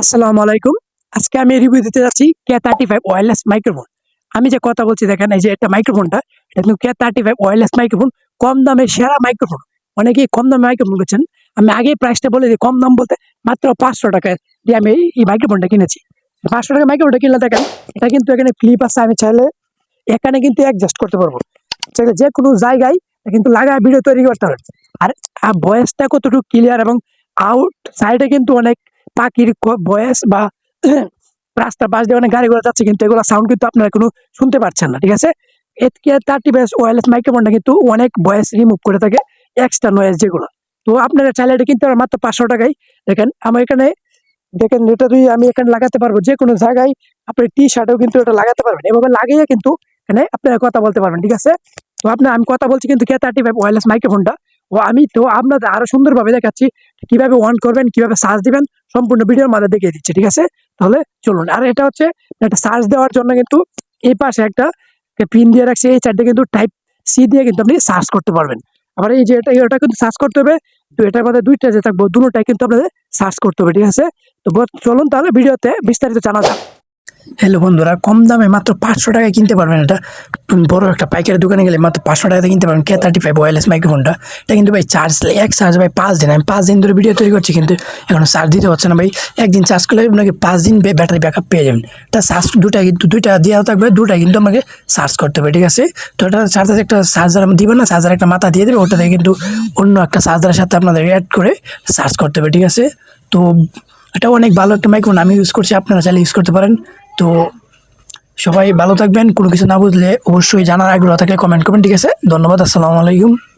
আসসালামু আলাইকুম। আজকে আমি রিভিউ দিতে যাচ্ছি K35 ওয়্যারলেস মাইক্রোফোন। আমি যে কথা বলছি দেখেন এই যে একটা মাইক্রোফোনটা, এটা কিন্তু K35 ওয়্যারলেস মাইক্রোফোন। কম দামে সেরা মাইক্রোফোন। অনেকেই কম দামে মাইক্রোফোন বেচেন। আমি আগেই প্রাইসটা বলে দিই, কম দাম বলতে মাত্র ৳500 দিয়ে আমি এই মাইক্রোফোনটা কিনেছি। ৳500 মাইক্রোফোনটা কিনলে দেখেন, এটা কিন্তু এখানে ক্লিপ আছে, আমি চাইলে এখানে কিন্তু অ্যাডজাস্ট করতে পারবো। চাইলে যেকোনো জায়গায় কিন্তু লাগায় ভিডিও তৈরি করতে পারবেন। আর ভয়েসটা কতটুকু ক্লিয়ার এবং আউট সাইডে কিন্তু অনেক পাখির ভয়েস বা রাস্তার পাশ দিয়ে অনেক গাড়ি ঘোড়া যাচ্ছে, কিন্তু এগুলো সাউন্ড কিন্তু আপনারা কোনো শুনতে পাচ্ছেন না। ঠিক আছে? K35 ওয়্যারলেস মাইক্রোফোনটা কিন্তু অনেক ভয়েস রিমুভ করে থাকে, এক্সট্রা নয়েজ যেগুলো। তো আপনারা চাইলে এটা কিনতে পারেন মাত্র ৳500। দেখেন আমার এখানে, দেখেন এটা দিয়ে আমি এখানে লাগাতে পারবো যেকোনো জায়গায়। আপনার টি-শার্টেও কিন্তু এটা লাগাতে পারবেন। এভাবে লাগিয়ে কিন্তু এখানে আপনারা কথা বলতে পারবেন। ঠিক আছে? তো আমি কথা বলছি কিন্তু K35 ওয়্যারলেস মাইক্রোফোনটা। আমি তো আপনাদের আরো সুন্দরভাবে দেখাচ্ছি কিভাবে অন করবেন, কিভাবে চার্জ দিবেন, সম্পূর্ণ ভিডিওর মাঝে দেখিয়ে দিচ্ছি। ঠিক আছে? তাহলে চলুন। আর এটা হচ্ছে একটা চার্জ দেওয়ার জন্য কিন্তু এই পাশে একটা পিন দিয়ে রাখছি। এই সাইডে কিন্তু টাইপ সি দিয়ে কিন্তু আপনি চার্জ করতে পারবেন। আবার এই যে এটা কিন্তু চার্জ করতে হবে। তো এটার মধ্যে ২ টা যে থাকবো, দুটোটাই কিন্তু আপনাদের চার্জ করতে হবে। ঠিক আছে? তো চলুন তাহলে ভিডিওতে বিস্তারিত জানা যাক। হ্যালো বন্ধুরা, কম দামে মাত্র ৳500 কিনতে পারবেন এটা। বড় একটা পাইকারি দোকানে গেলে মাত্র ৳500 কিনতে পারবেন K35 ওয়্যারলেস মাইক্রোফোনটা। এটা কিন্তু ভাই চার্জ, এক চার্জ ভাই ৫ দিন। আমি ৫ দিন ধরে ভিডিও তৈরি করছি, কিন্তু এখনো চার্জ দিতে হচ্ছে না ভাই। একদিন চার্জ করলে আপনাকে ৫ দিন ব্যাটারি ব্যাকআপ পেয়ে যাবেন। এটা চার্জ দুইটা দেওয়া থাকবে, দুটাই কিন্তু আমাকে চার্জ করতে হবে। ঠিক আছে? তো এটা চার্জার, একটা চার্জার আমি দিব না, চার্জার একটা মাথা দিয়ে দেবে, ওটা থেকে কিন্তু অন্য একটা চার্জারের সাথে আপনাদের অ্যাড করে চার্জ করতে হবে। ঠিক আছে? তো এটা অনেক ভালো একটা মাইক্রোফোন, আমি ইউজ করছি, আপনারা চাইলে ইউজ করতে পারেন। তো সবাই ভালো থাকবেন। কোনো কিছু না বুঝলে অবশ্যই জানার আগ্রহ থাকলে কমেন্ট করবেন। ঠিক আছে? ধন্যবাদ। আসসালামু আলাইকুম।